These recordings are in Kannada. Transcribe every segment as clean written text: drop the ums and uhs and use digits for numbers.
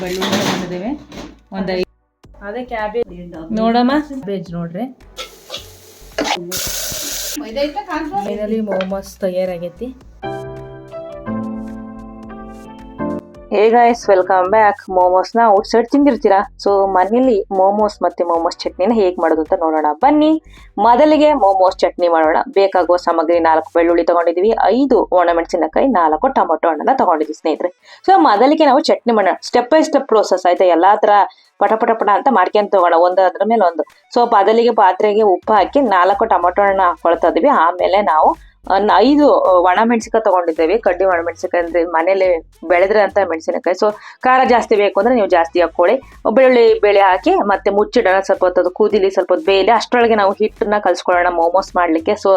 ಬೆಳ್ಳುಳ್ಳಿ ತಗೊಂಡಿದ್ದೇವೆ ಒಂದು ಅದೇ ಕ್ಯಾಬೇಜ್ ನೋಡಮ್ಮ ಕ್ಯಾಬೇಜ್ ನೋಡ್ರಿ ಫೈನಲಿ ಮೋಮೋಸ್ ತಯಾರಾಗೈತಿ. Hey guys, welcome back. ಮೋಮೋಸ್ನ ಔಟ್ ಸೈಡ್ ತಿಂದಿರ್ತೀರಾ, ಸೊ ಮನೇಲಿ ಮೋಮೋಸ್ ಮತ್ತೆ ಮೋಮೋಸ್ ಚಟ್ನಿನ ಹೇಗೆ ಮಾಡೋದು ಅಂತ ನೋಡೋಣ ಬನ್ನಿ. ಮೊದಲಿಗೆ ಮೋಮೋಸ್ ಚಟ್ನಿ ಮಾಡೋಣ. ಬೇಕಾಗುವ ಸಾಮಗ್ರಿ 4 ಬೆಳ್ಳುಳ್ಳಿ ತಗೊಂಡಿದೀವಿ, 5 ಒಣಮೆಣಸಿನಕಾಯಿ, 4 ಟೊಮೊಟೊ ಹಣ್ಣನ್ನ ತಗೊಂಡಿದ್ವಿ ಸ್ನೇಹಿತರೆ. ಸೊ ಮೊದಲಿಗೆ ನಾವು ಚಟ್ನಿ ಮಾಡೋಣ. ಸ್ಟೆಪ್ ಬೈ ಸ್ಟೆಪ್ ಪ್ರೋಸೆಸ್ ಆಯ್ತಾ, ಎಲ್ಲಾ ತರ ಪಟ ಅಂತ ಮಾಡ್ಕೊಂತ ತಗೋಣ ಒಂದದ್ರ ಮೇಲೆ ಒಂದು. ಸೊ ಮೊದಲಿಗೆ ಪಾತ್ರೆಗೆ ಉಪ್ಪು ಹಾಕಿ 4 ಟೊಮೊಟೊ ಹಣ್ಣು ಹಾಕೊಳ್ತಾ ಇದೀವಿ. ಆಮೇಲೆ ನಾವು 5 ಒಣಮೆಣಸಿನಕಾಯಿ ತಗೊಂಡಿದ್ದೇವೆ. ಕಡ್ಡಿ ಒಣಮೆಣಸಿನಕಾಯಿ ಅಂದ್ರೆ ಮನೇಲಿ ಬೆಳೆದ್ರೆ ಅಂತ ಮೆಣಸಿನಕಾಯಿ. ಸೊ ಖಾರ ಜಾಸ್ತಿ ಬೇಕು ಅಂದ್ರೆ ನೀವು ಜಾಸ್ತಿ ಹಾಕೊಳ್ಳಿ. ಬೆಳ್ಳುಳ್ಳಿ ಬೇಳೆ ಹಾಕಿ ಮತ್ತೆ ಮುಚ್ಚಿಡೋಣ, ಸ್ವಲ್ಪ ಹೊತ್ತು ಕುದಿಲಿ, ಸ್ವಲ್ಪ ಹೊತ್ತು ಬೇಯಲಿ. ಅಷ್ಟರೊಳಗೆ ನಾವು ಹಿಟ್ಟನ್ನ ಕಲ್ಸ್ಕೊಳ್ಳೋಣ ಮೋಮೋಸ್ ಮಾಡ್ಲಿಕ್ಕೆ. ಸೊ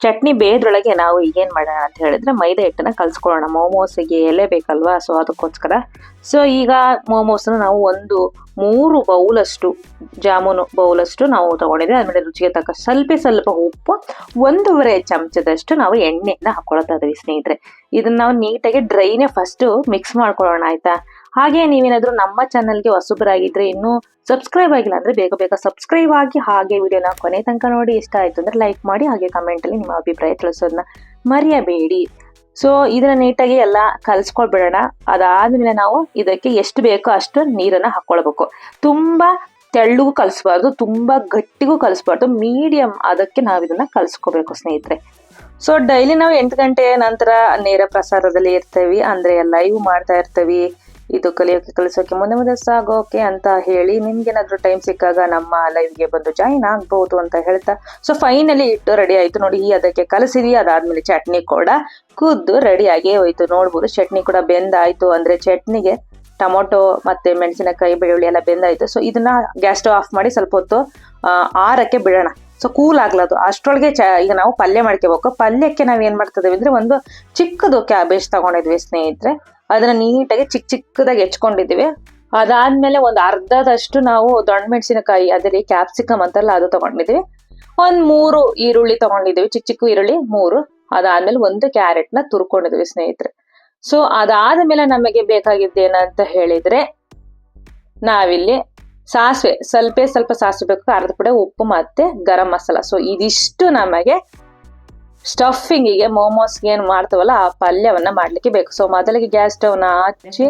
ಚಟ್ನಿ ಬೇಯ್ದ್ರೊಳಗೆ ನಾವು ಈಗೇನ್ ಮಾಡೋಣ ಅಂತ ಹೇಳಿದ್ರೆ ಮೈದಾ ಹಿಟ್ಟನ್ನ ಕಲ್ಸ್ಕೊಳ್ಳೋಣ. ಮೋಮೋಸಿಗೆ ಎಲೆ ಬೇಕಲ್ವಾ, ಸೊ ಅದಕ್ಕೋಸ್ಕರ. ಸೊ ಈಗ ಮೋಮೋಸ್ನ ನಾವು 3 ಬೌಲಷ್ಟು ಜಾಮೂನು ಬೌಲಷ್ಟು ನಾವು ತಗೊಂಡಿದ್ವಿ. ಆಮೇಲೆ ರುಚಿಗೆ ತಕ್ಕ ಸ್ವಲ್ಪ ಉಪ್ಪು, 1.5 ಚಮಚದಷ್ಟು ನಾವು ಎಣ್ಣೆನ ಹಾಕೊಳ್ತಾ ಇದೀವಿ ಸ್ನೇಹಿತರೆ. ಇದನ್ನ ನಾವು ನೀಟಾಗಿ ಡ್ರೈನೇ ಫಸ್ಟ್ ಮಿಕ್ಸ್ ಮಾಡ್ಕೊಳ್ಳೋಣ ಆಯ್ತಾ. ಹಾಗೆ ನೀವೇನಾದ್ರೂ ನಮ್ಮ ಚಾನಲ್ಗೆ ಹೊಸಬರಾಗಿದ್ರೆ ಇನ್ನೂ ಸಬ್ಸ್ಕ್ರೈಬ್ ಆಗಿಲ್ಲ ಅಂದ್ರೆ ಬೇಗ ಸಬ್ಸ್ಕ್ರೈಬ್ ಆಗಿ, ಹಾಗೆ ವಿಡಿಯೋನ ಕೊನೆ ತನಕ ನೋಡಿ. ಇಷ್ಟ ಆಯ್ತು ಅಂದ್ರೆ ಲೈಕ್ ಮಾಡಿ, ಹಾಗೆ ಕಮೆಂಟ್ ಅಲ್ಲಿ ನಿಮ್ಮ ಅಭಿಪ್ರಾಯ ತಿಳಿಸೋದನ್ನ ಮರೆಯಬೇಡಿ. ಸೊ ಇದನ್ನ ನೀಟಾಗಿ ಎಲ್ಲ ಕಲ್ಸ್ಕೊಳ್ಬಿಡೋಣ. ಅದಾದ್ಮೇಲೆ ನಾವು ಇದಕ್ಕೆ ಎಷ್ಟು ಬೇಕೋ ಅಷ್ಟು ನೀರನ್ನ ಹಾಕೊಳ್ಬೇಕು. ತುಂಬಾ ತೆಳ್ಳಗೂ ಕಲಿಸ್ಬಾರ್ದು, ತುಂಬಾ ಗಟ್ಟಿಗೂ ಕಲಿಸ್ಬಾರ್ದು, ಮೀಡಿಯಂ ಅದಕ್ಕೆ ನಾವು ಇದನ್ನ ಕಲ್ಸ್ಕೋಬೇಕು ಸ್ನೇಹಿತರೆ. ಸೊ ಡೈಲಿ ನಾವು 8 ಗಂಟೆ ನಂತರ ನೇರ ಪ್ರಸಾರದಲ್ಲಿ ಇರ್ತೇವಿ, ಅಂದ್ರೆ ಲೈವ್ ಮಾಡ್ತಾ ಇರ್ತೇವಿ. ಇದು ಕಲಿಸೋಕೆ ಮುಂದೆ ಸಾಗೋಕೆ ಅಂತ ಹೇಳಿ ನಿಮ್ಗೇನಾದ್ರೂ ಟೈಮ್ ಸಿಕ್ಕಾಗ ನಮ್ಮ ಲೈವ್ಗೆ ಬಂದು ಜಾಯಿನ್ ಆಗ್ಬಹುದು ಅಂತ ಹೇಳ್ತಾ, ಸೊ ಫೈನಲಿ ಇಟ್ಟು ರೆಡಿ ಆಯ್ತು ನೋಡಿ. ಅದಕ್ಕೆ ಕಲಸಿದ್ವಿ. ಅದಾದ್ಮೇಲೆ ಚಟ್ನಿ ಕೂಡ ಕುದ್ದು ರೆಡಿ ಆಗಿ ಹೋಯ್ತು. ನೋಡ್ಬೋದು ಚಟ್ನಿ ಕೂಡ ಬೆಂದಾಯ್ತು. ಅಂದ್ರೆ ಚಟ್ನಿಗೆ ಟೊಮೊಟೊ ಮತ್ತೆ ಮೆಣಸಿನಕಾಯಿ ಬೆಳ್ಳುಳ್ಳಿ ಎಲ್ಲ ಬೆಂದಾಯ್ತು. ಸೊ ಇದನ್ನ ಗ್ಯಾಸ್ ಸ್ಟವ್ ಆಫ್ ಮಾಡಿ ಸ್ವಲ್ಪ ಹೊತ್ತು ಆರಕ್ಕೆ ಬಿಡೋಣ. ಸೊ ಕೂಲ್ ಆಗ್ಲದು. ಅಷ್ಟರೊಳಗೆ ಈಗ ನಾವು ಪಲ್ಯ ಮಾಡ್ಕೋಬೇಕು. ಪಲ್ಯಕ್ಕೆ ನಾವ್ ಏನ್ ಮಾಡ್ತಿದೀವಿ ಅಂದ್ರೆ ಒಂದು ಚಿಕ್ಕದು ಕ್ಯಾಬೇಜ್ ತಗೊಂಡಿದ್ವಿ ಸ್ನೇಹಿತರೆ. ಅದನ್ನ ನೀಟಾಗಿ ಚಿಕ್ಕದಾಗಿ ಹೆಚ್ಕೊಂಡಿದೀವಿ. ಅದಾದ್ಮೇಲೆ ಒಂದು ಅರ್ಧದಷ್ಟು ನಾವು ದೊಣ್ಣೆ ಮೆಣಸಿನಕಾಯಿ, ಅದೇ ಕ್ಯಾಪ್ಸಿಕಮ್ ಅಂತಲ್ಲ, ಅದು ತಗೊಂಡಿದ್ವಿ. 3 ಈರುಳ್ಳಿ ತಗೊಂಡಿದ್ದೀವಿ, ಚಿಕ್ಕ ಈರುಳ್ಳಿ 3. ಅದಾದ್ಮೇಲೆ 1 ಕ್ಯಾರೆಟ್ ನ ತುರ್ಕೊಂಡಿದ್ವಿ ಸ್ನೇಹಿತರೆ. ಸೊ ಅದಾದ್ಮೇಲೆ ನಮಗೆ ಬೇಕಾಗಿದ್ದೇನಂತ ಹೇಳಿದ್ರೆ ನಾವಿಲ್ಲಿ ಸಾಸಿವೆ, ಸ್ವಲ್ಪ ಸಾಸಿವೆ ಬೇಕು, ಅರ್ಧ ಪುಡಿ ಉಪ್ಪು ಮತ್ತೆ ಗರಂ ಮಸಾಲ. ಸೊ ಇದಿಷ್ಟು ನಮಗೆ ಸ್ಟಫಿಂಗಿಗೆ ಮೋಮೋಸ್ಗೆ ಏನ್ ಮಾಡ್ತೇವಲ್ಲ ಆ ಪಲ್ಯವನ್ನ ಮಾಡ್ಲಿಕ್ಕೆ ಬೇಕು. ಸೊ ಮೊದಲಿಗೆ ಗ್ಯಾಸ್ ಸ್ಟವ್ ನ ಹಚ್ಚಿ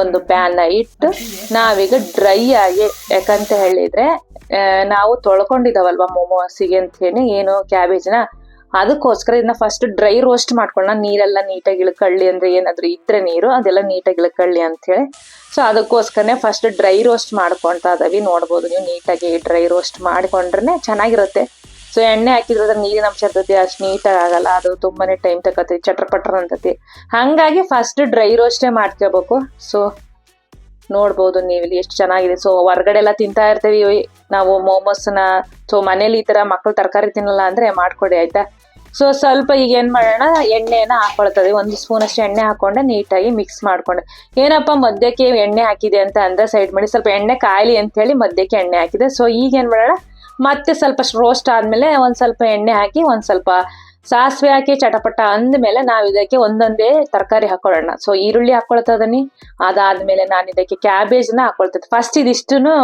ಒಂದು ಪ್ಯಾನ್ ನ ಇಟ್ಟು ನಾವೀಗ ಡ್ರೈ ಆಗಿ, ಯಾಕಂತ ಹೇಳಿದ್ರೆ ನಾವು ತೊಳ್ಕೊಂಡಿದಾವಲ್ವಾ ಮೋಮೋಸಿಗೆ ಅಂತ ಹೇಳಿ ಏನು ಕ್ಯಾಬೇಜ್ನ, ಅದಕ್ಕೋಸ್ಕರ ಇದನ್ನ ಫಸ್ಟ್ ಡ್ರೈ ರೋಸ್ಟ್ ಮಾಡ್ಕೊಳ್ಳೋಣ. ನೀರೆಲ್ಲ ನೀಟಾಗಿ ಇಳ್ಕೊಳ್ಳಿ, ಅಂದ್ರೆ ಏನಾದ್ರು ಇದ್ರೆ ನೀರು ಅದೆಲ್ಲ ನೀಟಾಗಿ ಇಳ್ಕೊಳ್ಳಿ ಅಂತ ಹೇಳಿ. ಸೊ ಅದಕ್ಕೋಸ್ಕರನೇ ಫಸ್ಟ್ ಡ್ರೈ ರೋಸ್ಟ್ ಮಾಡ್ಕೊಂತಾ ಇದೀವಿ. ನೋಡ್ಬೋದು ನೀವು, ನೀಟಾಗಿ ಡ್ರೈ ರೋಸ್ಟ್ ಮಾಡ್ಕೊಂಡ್ರೆ ಚೆನ್ನಾಗಿರುತ್ತೆ. ಸೊ ಎಣ್ಣೆ ಹಾಕಿದ್ರೆ ನೀರಿನ ಅಂಶ ಇರ್ತೈತಿ, ಅಷ್ಟು ನೀಟಾಗಿ ಆಗಲ್ಲ, ಅದು ತುಂಬಾನೇ ಟೈಮ್ ತಗೋತೈತಿ, ಚಟ್ರ ಅಂತತಿ. ಹಂಗಾಗಿ ಫಸ್ಟ್ ಡ್ರೈ ರೋಸ್ಟೇ ಮಾಡ್ಕೋಬೇಕು. ಸೊ ನೋಡ್ಬೋದು ನೀವು ಇಲ್ಲಿ ಎಷ್ಟು ಚೆನ್ನಾಗಿದೆ. ಸೊ ಹೊರ್ಗಡೆ ಎಲ್ಲ ತಿಂತಾ ಇರ್ತೀವಿ ನಾವು ಮೋಮೋಸ್ನ. ಸೊ ಮನೇಲಿ ಈ ತರ ಮಕ್ಳು ತರಕಾರಿ ತಿನ್ನಲ್ಲ ಅಂದ್ರೆ ಮಾಡ್ಕೊಡಿ ಆಯ್ತಾ. ಸೊ ಸ್ವಲ್ಪ ಈಗ ಏನ್ ಮಾಡೋಣ, ಎಣ್ಣೆನ ಹಾಕೊಳ್ತದೆ. 1 ಸ್ಪೂನ್ ಅಷ್ಟು ಎಣ್ಣೆ ಹಾಕೊಂಡೆ ನೀಟಾಗಿ ಮಿಕ್ಸ್ ಮಾಡ್ಕೊಂಡೆ. ಏನಪ್ಪಾ ಮಧ್ಯಕ್ಕೆ ಎಣ್ಣೆ ಹಾಕಿದೆ ಅಂತ ಅಂದ್ರೆ ಸೈಡ್ ಮಾಡಿ, ಸ್ವಲ್ಪ ಎಣ್ಣೆ ಕಾಯ್ಲಿ ಅಂತ ಹೇಳಿ ಮಧ್ಯಕ್ಕೆ ಎಣ್ಣೆ ಹಾಕಿದೆ. ಸೊ ಈಗ ಏನ್ ಮಾಡೋಣ, ಮತ್ತೆ ಸ್ವಲ್ಪ ರೋಸ್ಟ್ ಆದ್ಮೇಲೆ ಒಂದ್ ಸ್ವಲ್ಪ ಎಣ್ಣೆ ಹಾಕಿ, ಒಂದ್ ಸ್ವಲ್ಪ ಸಾಸಿವೆ ಹಾಕಿ ಚಟಪಟ ಅಂದ್ಮೇಲೆ ನಾವ್ ಇದಕ್ಕೆ ಒಂದೊಂದೇ ತರಕಾರಿ ಹಾಕೊಳ್ಳೋಣ. ಸೊ ಈರುಳ್ಳಿ ಹಾಕೊಳ್ತಾ ಇದೀನಿ. ಅದಾದ್ಮೇಲೆ ನಾನು ಇದಕ್ಕೆ ಕ್ಯಾಬೇಜ್ ನ ಹಾಕೊಳ್ತೇನೆ. ಫಸ್ಟ್ ಇದಿಷ್ಟನ್ನು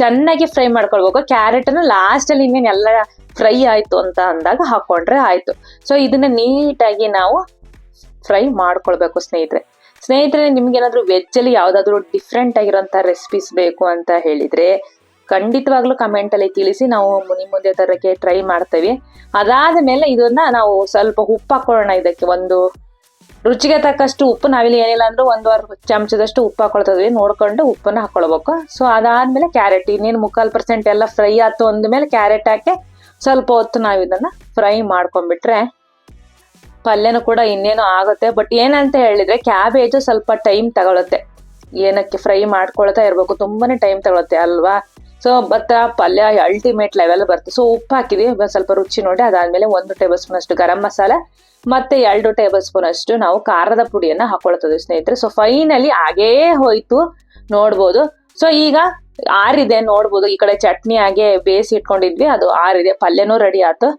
ಚೆನ್ನಾಗಿ ಫ್ರೈ ಮಾಡ್ಕೊಳ್ಬೇಕು. ಕ್ಯಾರೆಟ್ ನ ಲಾಸ್ಟ್ ಅಲ್ಲಿ ಇನ್ನೇನ್ ಎಲ್ಲ ಫ್ರೈ ಆಯ್ತು ಅಂತ ಅಂದಾಗ ಹಾಕೊಂಡ್ರೆ ಆಯ್ತು. ಸೊ ಇದನ್ನ ನೀಟಾಗಿ ನಾವು ಫ್ರೈ ಮಾಡ್ಕೊಳ್ಬೇಕು ಸ್ನೇಹಿತರೆ. ನಿಮ್ಗೇನಾದ್ರೂ ವೆಜ್ ಅಲ್ಲಿ ಯಾವ್ದಾದ್ರು ಡಿಫ್ರೆಂಟ್ ಆಗಿರೋಂತ ರೆಸಿಪೀಸ್ ಬೇಕು ಅಂತ ಹೇಳಿದ್ರೆ ಖಂಡಿತವಾಗ್ಲೂ ಕಮೆಂಟ್ ಅಲ್ಲಿ ತಿಳಿಸಿ, ನಾವು ಮುಂದೆ ತರಕ್ಕೆ ಟ್ರೈ ಮಾಡ್ತೇವೆ. ಅದಾದ್ಮೇಲೆ ಇದನ್ನ ನಾವು ಸ್ವಲ್ಪ ಉಪ್ಪು ಹಾಕೊಳ್ಳೋಣ. ಇದಕ್ಕೆ ಒಂದು ರುಚಿಗೆ ತಕ್ಕಷ್ಟು ಉಪ್ಪು, ನಾವಿಲ್ಲಿ ಏನಿಲ್ಲ ಅಂದ್ರೆ 1.5 ಚಮಚದಷ್ಟು ಉಪ್ಪು ಹಾಕೊಳ್ತಿದ್ವಿ. ನೋಡ್ಕೊಂಡು ಉಪ್ಪನ್ನ ಹಾಕೊಳ್ಬೇಕು. ಸೊ ಅದಾದ್ಮೇಲೆ ಕ್ಯಾರೆಟ್ ಇನ್ನೇನು 3/4% ಎಲ್ಲ ಫ್ರೈ ಆಯ್ತು ಅಂದ್ಮೇಲೆ ಕ್ಯಾರೆಟ್ ಹಾಕಿ ಸ್ವಲ್ಪ ಹೊತ್ತು ನಾವು ಇದನ್ನ ಫ್ರೈ ಮಾಡ್ಕೊಂಡ್ಬಿಟ್ರೆ ಪಲ್ಯನೂ ಕೂಡ ಇನ್ನೇನು ಆಗುತ್ತೆ. ಬಟ್ ಏನಂತ ಹೇಳಿದ್ರೆ ಕ್ಯಾಬೇಜು ಸ್ವಲ್ಪ ಟೈಮ್ ತಗೊಳುತ್ತೆ. ಏನಕ್ಕೆ ಫ್ರೈ ಮಾಡ್ಕೊಳ್ತಾ ಇರ್ಬೇಕು, ತುಂಬಾನೇ ಟೈಮ್ ತಗೊಳುತ್ತೆ ಅಲ್ವಾ. ಸೊ ಪಲ್ಯ ಅಲ್ಟಿಮೇಟ್ ಲೆವೆಲ್ ಬರುತ್ತೆ. ಸೊ ಉಪ್ಪು ಹಾಕಿದ್ವಿ, ಸ್ವಲ್ಪ ರುಚಿ ನೋಡಿ. ಅದಾದ್ಮೇಲೆ 1 ಟೇಬಲ್ ಸ್ಪೂನ್ ಅಷ್ಟು ಗರಂ ಮಸಾಲ ಮತ್ತೆ 2 ಟೇಬಲ್ ಸ್ಪೂನ್ ಅಷ್ಟು ನಾವು ಖಾರದ ಪುಡಿಯನ್ನ ಹಾಕೊಳ್ತೇವೆ ಸ್ನೇಹಿತರೆ. ಸೊ ಫೈನಲಿ ಆಗೇ ಹೋಯ್ತು ನೋಡ್ಬೋದು. ಸೊ ಈಗ ಆರಿದೆ ನೋಡ್ಬೋದು. ಈ ಕಡೆ ಚಟ್ನಿ ಹಾಗೆ ಬೇಯಿಸಿ ಇಟ್ಕೊಂಡಿದ್ವಿ, ಅದು ಆರಿದೆ. ಪಲ್ಯನೂ ರೆಡಿ ಆಯ್ತು.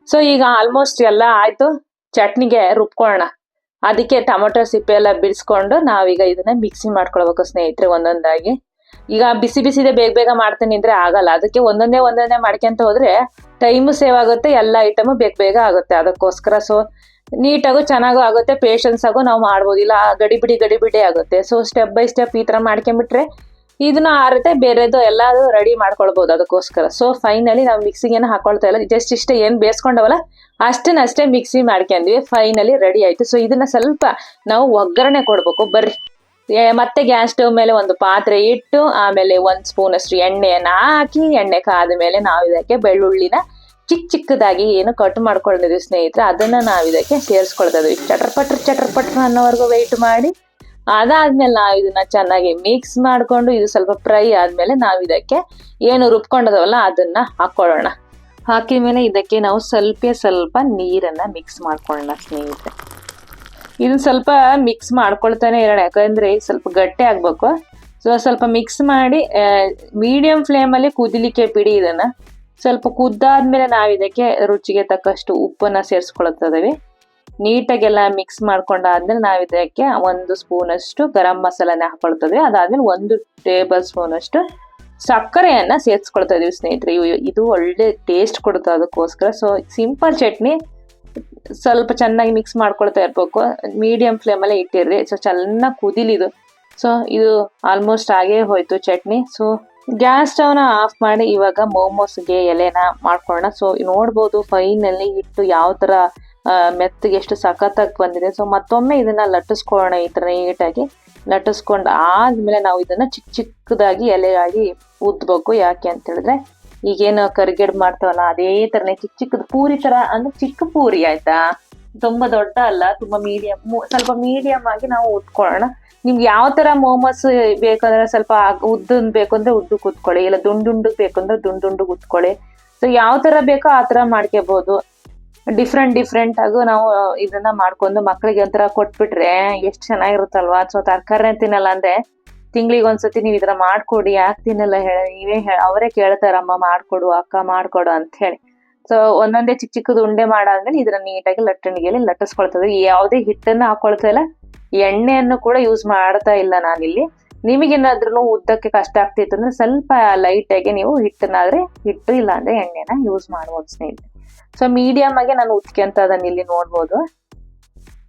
ಸೊ ಈಗ ಆಲ್ಮೋಸ್ಟ್ ಎಲ್ಲ ಆಯ್ತು. ಚಟ್ನಿಗೆ ರುಬ್ಕೊಳ್ಳೋಣ. ಅದಕ್ಕೆ ಟೊಮೊಟೊ ಸಿಪ್ಪೆ ಎಲ್ಲ ಬಿಡಿಸ್ಕೊಂಡು ನಾವೀಗ ಇದನ್ನ ಮಿಕ್ಸಿ ಮಾಡ್ಕೊಳ್ಬೇಕು ಸ್ನೇಹಿತರೆ ಒಂದೊಂದಾಗಿ. ಈಗ ಬಿಸಿ ಬಿಸಿದೆ ಬೇಗ ಬೇಗ ಮಾಡ್ತೀನಿ ಅಂದ್ರೆ ಆಗಲ್ಲ, ಅದಕ್ಕೆ ಒಂದೊಂದೇ ಮಾಡ್ಕೊಂತ ಹೋದ್ರೆ ಟೈಮು ಸೇವ್ ಆಗುತ್ತೆ, ಎಲ್ಲ ಐಟಮು ಬೇಗ ಆಗುತ್ತೆ. ಅದಕ್ಕೋಸ್ಕರ ಸೊ ನೀಟಾಗೂ ಚೆನ್ನಾಗೂ ಆಗುತ್ತೆ, ಪೇಷನ್ಸ್ ಆಗು ನಾವು ಮಾಡ್ಬೋದು. ಇಲ್ಲ ಗಡಿಬಿಡಿ ಆಗುತ್ತೆ. ಸೊ ಸ್ಟೆಪ್ ಬೈ ಸ್ಟೆಪ್ ಈ ತರ ಮಾಡ್ಕೊಂಡ್ಬಿಟ್ರೆ ಇದನ್ನ ಆರುತ್ತೆ, ಬೇರೆದು ಎಲ್ಲಾದು ರೆಡಿ ಮಾಡ್ಕೊಳ್ಬಹುದು. ಅದಕ್ಕೋಸ್ಕರ ಸೊ ಫೈನಲಿ ನಾವು ಮಿಕ್ಸಿಗೆ ಏನು ಹಾಕೊಳ್ತಾ ಇಲ್ಲ, ಜಸ್ಟ್ ಇಷ್ಟೇ ಏನ್ ಬೇಯಿಸ್ಕೊಂಡವಲ್ಲ ಅಷ್ಟೇ ಮಿಕ್ಸಿ ಮಾಡ್ಕೊಂಡ್ವಿ. ಫೈನಲಿ ರೆಡಿ ಆಯ್ತು. ಸೊ ಇದನ್ನ ಸ್ವಲ್ಪ ನಾವು ಒಗ್ಗರಣೆ ಕೊಡ್ಬೇಕು ಬರ್ರಿ. ಮತ್ತೆ ಗ್ಯಾಸ್ ಸ್ಟವ್ ಮೇಲೆ ಒಂದು ಪಾತ್ರೆ ಇಟ್ಟು ಆಮೇಲೆ 1 ಸ್ಪೂನ್ ಅಷ್ಟು ಎಣ್ಣೆಯನ್ನ ಹಾಕಿ, ಎಣ್ಣೆ ಕಾದ ಮೇಲೆ ನಾವು ಇದಕ್ಕೆ ಬೆಳ್ಳುಳ್ಳಿನ ಚಿಕ್ಕದಾಗಿ ಏನು ಕಟ್ ಮಾಡ್ಕೊಂಡಿದ್ವಿ ಸ್ನೇಹಿತರೆ, ಅದನ್ನ ನಾವು ಇದಕ್ಕೆ ಸೇರಿಸ್ಕೊಳ್ತಾ ಇದ್ವಿ. ಚಟರ್ ಅನ್ನೋವರೆಗೂ ವೆಯ್ಟ್ ಮಾಡಿ ಅದಾದ್ಮೇಲೆ ನಾವು ಇದನ್ನ ಚೆನ್ನಾಗಿ ಮಿಕ್ಸ್ ಮಾಡ್ಕೊಂಡು ಇದು ಸ್ವಲ್ಪ ಫ್ರೈ ಆದ್ಮೇಲೆ ನಾವು ಇದಕ್ಕೆ ಏನು ರುಬ್ಕೊಂಡದವಲ್ಲ ಅದನ್ನ ಹಾಕೊಳ್ಳೋಣ. ಹಾಕಿದ ಮೇಲೆ ಇದಕ್ಕೆ ನಾವು ಸ್ವಲ್ಪ ನೀರನ್ನ ಮಿಕ್ಸ್ ಮಾಡ್ಕೊಳ್ಳೋಣ ಸ್ನೇಹಿತರೆ. ಇದನ್ನ ಸ್ವಲ್ಪ ಮಿಕ್ಸ್ ಮಾಡ್ಕೊಳ್ತಾನೆ ಇರೋಣ, ಯಾಕಂದ್ರೆ ಸ್ವಲ್ಪ ಗಟ್ಟಿ ಆಗ್ಬೇಕು. ಸೊ ಸ್ವಲ್ಪ ಮಿಕ್ಸ್ ಮಾಡಿ ಮೀಡಿಯಂ ಫ್ಲೇಮಲ್ಲಿ ಕುದಿಲಿಕ್ಕೆ ಬಿಡಿ. ಇದನ್ನ ಸ್ವಲ್ಪ ಕುದ್ದಾದ್ಮೇಲೆ ನಾವು ಇದಕ್ಕೆ ರುಚಿಗೆ ತಕ್ಕಷ್ಟು ಉಪ್ಪನ್ನ ಸೇರಿಸ್ಕೊಳ್ತಿದ್ದೀವಿ. ನೀಟಾಗೆಲ್ಲ ಮಿಕ್ಸ್ ಮಾಡ್ಕೊಂಡಾದ್ಮೇಲೆ ನಾವು ಇದಕ್ಕೆ 1 ಸ್ಪೂನ್ ಅಷ್ಟು ಗರಂ ಮಸಾಲಾನ ಹಾಕೊಳ್ತಿದ್ವಿ. ಅದಾದ್ಮೇಲೆ 1 ಟೇಬಲ್ ಸ್ಪೂನ್ ಅಷ್ಟು ಸಕ್ಕರೆಯನ್ನ ಸೇರಿಸ್ಕೊಳ್ತಾ ಇದೀವಿ ಸ್ನೇಹಿತರೆ. ಇದು ಒಳ್ಳೆ ಟೇಸ್ಟ್ ಕೊಡುತ್ತೆ, ಅದಕ್ಕೋಸ್ಕರ. ಸೊ ಸಿಂಪಲ್ ಚಟ್ನಿ, ಸ್ವಲ್ಪ ಚೆನ್ನಾಗಿ ಮಿಕ್ಸ್ ಮಾಡ್ಕೊಳ್ತಾ ಇರ್ಬೇಕು, ಮೀಡಿಯಂ ಫ್ಲೇಮಲ್ಲೇ ಇಟ್ಟಿರ್ರಿ. ಸೊ ಚೆನ್ನಾಗಿ ಕುದಿಲಿದು. ಸೊ ಇದು ಆಲ್ಮೋಸ್ಟ್ ಆಗೇ ಹೋಯ್ತು ಚಟ್ನಿ. ಸೊ ಗ್ಯಾಸ್ ಸ್ಟವ್ನ ಆಫ್ ಮಾಡಿ ಇವಾಗ ಮೋಮೋಸ್ಗೆ ಎಲೆನ ಮಾಡ್ಕೊಳ್ಳೋಣ. ಸೊ ನೋಡ್ಬೋದು ಫೈನಲಿ ಹಿಟ್ಟು ಯಾವ ತರ ಮೆತ್ತಗೆ ಎಷ್ಟು ಸಖತ್ತಾಗಿ ಬಂದಿದೆ. ಸೊ ಮತ್ತೊಮ್ಮೆ ಇದನ್ನ ಲಟ್ಟಿಸ್ಕೊಳ್ಳೋಣ. ಈ ತರ ನೀಟಾಗಿ ಲಟ್ಟಿಸ್ಕೊಂಡು ಆದ್ಮೇಲೆ ನಾವು ಇದನ್ನ ಚಿಕ್ಕದಾಗಿ ಎಲೆಯಾಗಿ ಉದ್ಬೇಕು. ಯಾಕೆ ಅಂತ ಹೇಳಿದ್ರೆ ಈಗೇನು ಕರಿಗಡುಬು ಮಾಡ್ತಾವಲ್ಲ ಅದೇ ತರನೇ ಚಿಕ್ಕದ ಪೂರಿ ತರ, ಅಂದ್ರೆ ಚಿಕ್ಕ ಪೂರಿ ಆಯ್ತಾ, ತುಂಬಾ ದೊಡ್ಡ ಅಲ್ಲ, ತುಂಬಾ ಸ್ವಲ್ಪ ಮೀಡಿಯಂ ಆಗಿ ನಾವು ಉತ್ಕೊಳ್ಳೋಣ. ನಿಮ್ಗೆ ಯಾವ ತರ ಮೋಮೋಸ್ ಬೇಕಂದ್ರೆ ಸ್ವಲ್ಪ ಉದ್ದನ್ ಬೇಕು ಅಂದ್ರೆ ಉದ್ದಕ್ಕೆ ಉತ್ಕೊಳ್ಳಿ, ಇಲ್ಲ ದುಂಡು ಬೇಕಂದ್ರೆ ದುಂಡು ಉತ್ಕೊಳ್ಳಿ. ಸೊ ಯಾವ ತರ ಬೇಕೋ ಆ ತರ ಮಾಡ್ಕೋಬಹುದು. ಡಿಫ್ರೆಂಟ್ ಆಗು ನಾವು ಇದನ್ನ ಮಾಡ್ಕೊಂಡು ಮಕ್ಳಿಗೆ ಒಂಥರ ಕೊಟ್ಬಿಟ್ರೆ ಎಷ್ಟು ಚೆನ್ನಾಗಿರುತ್ತಲ್ವಾ. ಸೊ ತರಕಾರಿ ತಿನ್ನಲ್ಲ ಅಂದ್ರೆ ತಿಂಗಳಿಗೆ ಒಂದ್ಸತಿ ನೀವು ಇದನ್ನ ಮಾಡ್ಕೊಡಿ. ಯಾಕೆ ತಿನ್ನಲ್ಲ ಅವರೇ ಕೇಳ್ತಾರಮ್ಮ ಮಾಡ್ಕೊಡು ಅಕ್ಕ ಮಾಡ್ಕೊಡು ಅಂತ ಹೇಳಿ. ಸೊ ಒಂದೊಂದೇ ಚಿಕ್ಕದು ಉಂಡೆ ಮಾಡಾದ್ಮೇಲೆ ಇದನ್ನ ನೀಟಾಗಿ ಲಟ್ಟಣಿಗೆಯಲ್ಲಿ ಲಟ್ಟಿಸ್ಕೊಳ್ತದೆ. ಯಾವುದೇ ಹಿಟ್ಟನ್ನ ಹಾಕೊಳ್ತಾ ಇಲ್ಲ, ಎಣ್ಣೆಯನ್ನು ಕೂಡ ಯೂಸ್ ಮಾಡ್ತಾ ಇಲ್ಲ ನಾನಿಲ್ಲಿ. ನಿಮಗೇನಾದ್ರೂ ಉದ್ದಕ್ಕೆ ಕಷ್ಟ ಆಗ್ತಿತ್ತು ಅಂದ್ರೆ ಸ್ವಲ್ಪ ಲೈಟ್ ಆಗಿ ನೀವು ಹಿಟ್ಟನ್ನಾದ್ರೆ ಹಿಟ್ಟು, ಇಲ್ಲ ಅಂದ್ರೆ ಎಣ್ಣೆನ ಯೂಸ್ ಮಾಡ್ಬೋದು ಸ್ನೇಹಿತರೆ. ಸೊ ಮೀಡಿಯಂ ಆಗಿ ನಾನು ಉತ್ಕೊಂತ ಅದನ್ನ ಇಲ್ಲಿ ನೋಡ್ಬೋದು.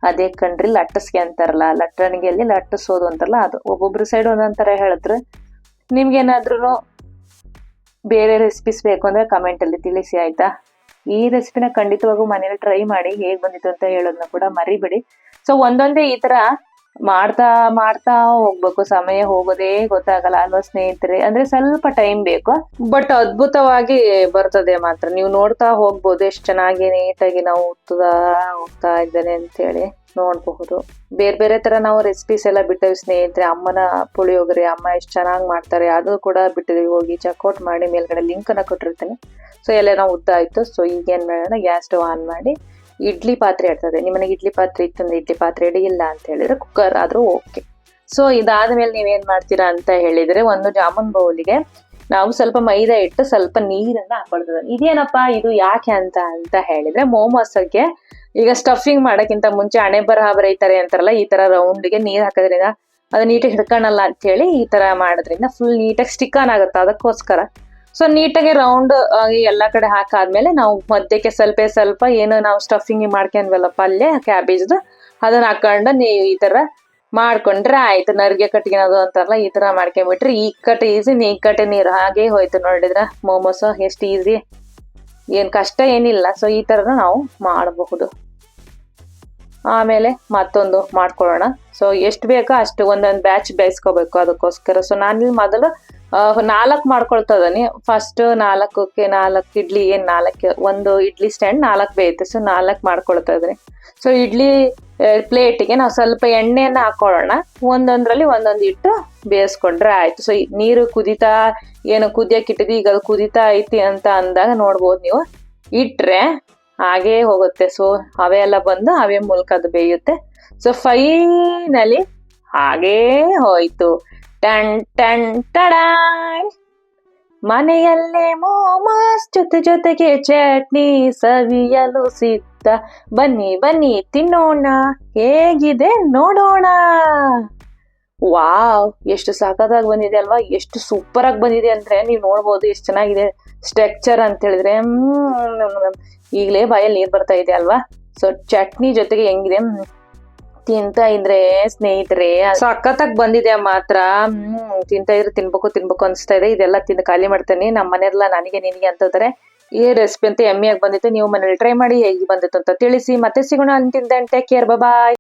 ಅದೇ ಕಣ್ರಿ ಲಟ್ಟಸ್ಗೆ ಅಂತಾರಲ್ಲ, ಲಟ್ಟಣಿಗೆಯಲ್ಲಿ ಲಟ್ಟಿಸೋದು ಅಂತಾರಲ್ಲ ಅದು. ಒಬ್ಬೊಬ್ರು ಸೈಡ್ ಒಂದೊಂಥರ ಹೇಳಿದ್ರು. ನಿಮ್ಗೇನಾದ್ರೂ ಬೇರೆ ರೆಸಿಪೀಸ್ ಬೇಕು ಅಂದ್ರೆ ಕಮೆಂಟ್ ಅಲ್ಲಿ ತಿಳಿಸಿ ಆಯ್ತಾ. ಈ ರೆಸಿಪಿನ ಖಂಡಿತವಾಗೂ ಮನೇಲಿ ಟ್ರೈ ಮಾಡಿ, ಹೇಗ್ ಬಂದಿತ್ತು ಅಂತ ಹೇಳೋದನ್ನ ಕೂಡ ಮರಿಬೇಡಿ. ಸೊ ಒಂದೊಂದೇ ಈ ತರ ಮಾಡ್ತಾ ಹೋಗ್ಬೇಕು, ಸಮಯ ಹೋಗೋದೇ ಗೊತ್ತಾಗಲ್ಲ ಅಲ್ವಾ ಸ್ನೇಹಿತರೆ. ಅಂದ್ರೆ ಸ್ವಲ್ಪ ಟೈಮ್ ಬೇಕು, ಬಟ್ ಅದ್ಭುತವಾಗಿ ಬರ್ತದೆ ಮಾತ್ರ. ನೀವು ನೋಡ್ತಾ ಹೋಗ್ಬೋದು ಎಷ್ಟು ಚೆನ್ನಾಗಿ ನೀಟಾಗಿ ನಾವು ಹೋಗ್ತಾ ಇದ್ದೇನೆ ಅಂತ ಹೇಳಿ ನೋಡ್ಬಹುದು. ಬೇರೆ ತರ ನಾವು ರೆಸಿಪೀಸ್ ಎಲ್ಲ ಬಿಟ್ಟಿವಿ ಸ್ನೇಹಿತರೆ. ಅಮ್ಮನ ಪುಳಿಯೋಗರೆ ಅಮ್ಮ ಎಷ್ಟು ಚೆನ್ನಾಗಿ ಮಾಡ್ತಾರೆ ಅದು ಕೂಡ ಬಿಟ್ಟಿದೀವಿ, ಹೋಗಿ ಚೆಕ್ಔಟ್ ಮಾಡಿ. ಮೇಲ್ಗಡೆ ಲಿಂಕ್ ಅನ್ನ ಕೊಟ್ಟಿರ್ತೇನೆ. ಸೊ ಎಲ್ಲ ನಾವು ಉದ್ದ ಆಯ್ತು. ಸೊ ಈಗ ಏನ್ ಮಾಡೋಣ, ಗ್ಯಾಸ್ ಸ್ಟವ್ ಆನ್ ಮಾಡಿ ಇಡ್ಲಿ ಪಾತ್ರೆ ಇರ್ತದೆ. ನಿಮ್ಮನೆಗೆ ಇಡ್ಲಿ ಪಾತ್ರೆ ಇತ್ತಂದ್ರೆ ಇಡ್ಲಿ ಪಾತ್ರೆ ಇಡಿಲ್ಲ ಅಂತ ಹೇಳಿದ್ರೆ ಕುಕ್ಕರ್ ಆದ್ರೂ ಓಕೆ. ಸೊ ಇದಾದ್ಮೇಲೆ ನೀವೇನ್ ಮಾಡ್ತೀರಾ ಅಂತ ಹೇಳಿದ್ರೆ, ಒಂದು ಜಾಮೂನ್ ಬೌಲಿಗೆ ನಾವು ಸ್ವಲ್ಪ ಮೈದಾ ಇಟ್ಟು ಸ್ವಲ್ಪ ನೀರನ್ನ ಹಾಕೊಳ್ತದೆ. ಇದೇನಪ್ಪಾ ಇದು ಯಾಕೆ ಅಂತ ಹೇಳಿದ್ರೆ, ಮೋಮೋಸ್ಗೆ ಈಗ ಸ್ಟಫಿಂಗ್ ಮಾಡಕ್ಕಿಂತ ಮುಂಚೆ ಹಣೆ ಬರಹ ಬರೀತಾರೆ ಅಂತಾರಲ್ಲ, ಈ ತರ ರೌಂಡ್ಗೆ ನೀರ್ ಹಾಕೋದ್ರಿಂದ ಅದು ನೀಟಾಗಿ ಹಿಡ್ಕೊಳ್ಳಲ್ಲ ಅಂತ ಹೇಳಿ ಈ ತರ ಮಾಡೋದ್ರಿಂದ ಫುಲ್ ನೀಟಾಗಿ ಸ್ಟಿಕ್ ಆನ್ ಆಗುತ್ತೆ. ಅದಕ್ಕೋಸ್ಕರ ಸೊ ನೀಟಾಗಿ ರೌಂಡ್ ಆಗಿ ಎಲ್ಲಾ ಕಡೆ ಹಾಕಾದ್ಮೇಲೆ ನಾವು ಮಧ್ಯಕ್ಕೆ ಸ್ವಲ್ಪ ಏನು ನಾವು ಸ್ಟಫಿಂಗ್ ಮಾಡ್ಕೊಂಡ್ವಲ್ಲ ಪಲ್ಯ ಕ್ಯಾಬೇಜ್ದು, ಅದನ್ನ ಹಾಕೊಂಡು ನೀವು ಈ ತರ ಮಾಡ್ಕೊಂಡ್ರೆ ಆಯ್ತು. ನರ್ಗೆ ಕಟ್ಗಿನೋದು ಅಂತಾರಲ್ಲ, ಈ ತರ ಮಾಡ್ಕೊಂಡ್ಬಿಟ್ರೆ ಈ ಕಟ್ಟೆ ಈಸಿ, ನೀ ಕಟ್ಟೆ ನೀರು ಹಾಗೆ ಹೋಯ್ತು. ನೋಡಿದ್ರ ಮೋಮೋಸ್ ಎಷ್ಟು ಈಸಿ, ಏನ್ ಕಷ್ಟ ಏನಿಲ್ಲ. ಸೊ ಈ ತರನ ನಾವು ಮಾಡಬಹುದು. ಆಮೇಲೆ ಮತ್ತೊಂದು ಮಾಡ್ಕೊಳ್ಳೋಣ. ಸೊ ಎಷ್ಟು ಬೇಕೋ ಅಷ್ಟು ಒಂದೊಂದು ಬ್ಯಾಚ್ ಬೇಯಿಸ್ಕೋಬೇಕು. ಅದಕ್ಕೋಸ್ಕರ ಸೊ ನಾನಿಲ್ಲಿ ಮೊದಲು 4 ಮಾಡ್ಕೊಳ್ತಾ ಇದೀನಿ. ಫಸ್ಟ್ 4 ಇಡ್ಲಿ, ಒಂದು ಇಡ್ಲಿ ಸ್ಟ್ಯಾಂಡ್ 4 ಬೇಯುತ್ತೆ. ಸೊ 4 ಮಾಡ್ಕೊಳ್ತಾ ಇದ್ರಿ. ಸೊ ಇಡ್ಲಿ ಪ್ಲೇಟಿಗೆ ನಾವು ಸ್ವಲ್ಪ ಎಣ್ಣೆಯನ್ನ ಹಾಕೊಳ್ಳೋಣ. ಒಂದೊಂದ್ರಲ್ಲಿ ಒಂದೊಂದು ಇಟ್ಟು ಬೇಯಿಸ್ಕೊಂಡ್ರೆ ಆಯ್ತು. ಸೊ ನೀರು ಕುದಿಯಕ್ಕೆ ಇಟ್ಟಿದ್ವಿ, ಈಗ ಅದು ಕುದಿತಾ ಐತಿ ಅಂತ ಅಂದಾಗ ನೋಡ್ಬೋದು ನೀವು, ಇಟ್ರೆ ಹಾಗೇ ಹೋಗುತ್ತೆ. ಸೊ ಹವೆ ಎಲ್ಲ ಬಂದು ಹವೆ ಮೂಲಕ ಅದು ಬೇಯುತ್ತೆ. ಸೊ ಫೈನಲಿ ಹಾಗೇ ಹೋಯ್ತು. ಟಡಾಯ್, ಮನೆಯಲ್ಲೇ ಮೋಮೋಸ್ ಜೊತೆಗೆ ಚಟ್ನಿ ಸವಿಯಲು ಸಿದ್ಧ. ಸುತ್ತ ಬನ್ನಿ ಬನ್ನಿ ತಿನ್ನೋಣ ಹೇಗಿದೆ ನೋಡೋಣ. ವಾವ್, ಎಷ್ಟು ಸಖತ್ತಾಗಿ ಬಂದಿದೆ ಅಲ್ವಾ, ಎಷ್ಟು ಸೂಪರ್ ಆಗಿ ಬಂದಿದೆ ಅಂದ್ರೆ ನೀವು ನೋಡ್ಬೋದು ಎಷ್ಟು ಚೆನ್ನಾಗಿದೆ ಸ್ಟ್ರಕ್ಚರ್ ಅಂತ ಹೇಳಿದ್ರೆ. ಈಗಲೇ ಬಾಯಲ್ಲಿ ನೀರ್ ಬರ್ತಾ ಇದೆ ಅಲ್ವಾ. ಸೊ ಚಟ್ನಿ ಜೊತೆಗೆ ಹೆಂಗಿದೆ ತಿಂತಾ ಇದ್ರೆ ಸ್ನೇಹಿತರೆ ಸಖತ್ತಾಗಿ ಬಂದಿದೆ ಮಾತ್ರ. ತಿಂತಾ ಇದ್ರೆ ತಿನ್ಬೇಕು ಅನ್ಸ್ತಾ ಇದೆ. ಇದೆಲ್ಲ ತಿಂದು ಖಾಲಿ ಮಾಡ್ತೇನೆ. ನಮ್ಮ ಮನೆಯಲ್ಲ ನನಗೆ ನಿನಗೆ ಅಂತಂದ್ರೆ ಈ ರೆಸಿಪಿ ಅಂತ ಎಮ್ಮಿಯಾಗಿ ಬಂದಿತ್ತು. ನೀವು ಮನೇಲಿ ಟ್ರೈ ಮಾಡಿ ಹೇಗೆ ಬಂದಿತ್ತು ಅಂತ ತಿಳಿಸಿ. ಮತ್ತೆ ಸಿಗೋಣ. ಅಂತಿಂದ ಟೇಕ್ ಕೇರ್, ಬಾಯ್.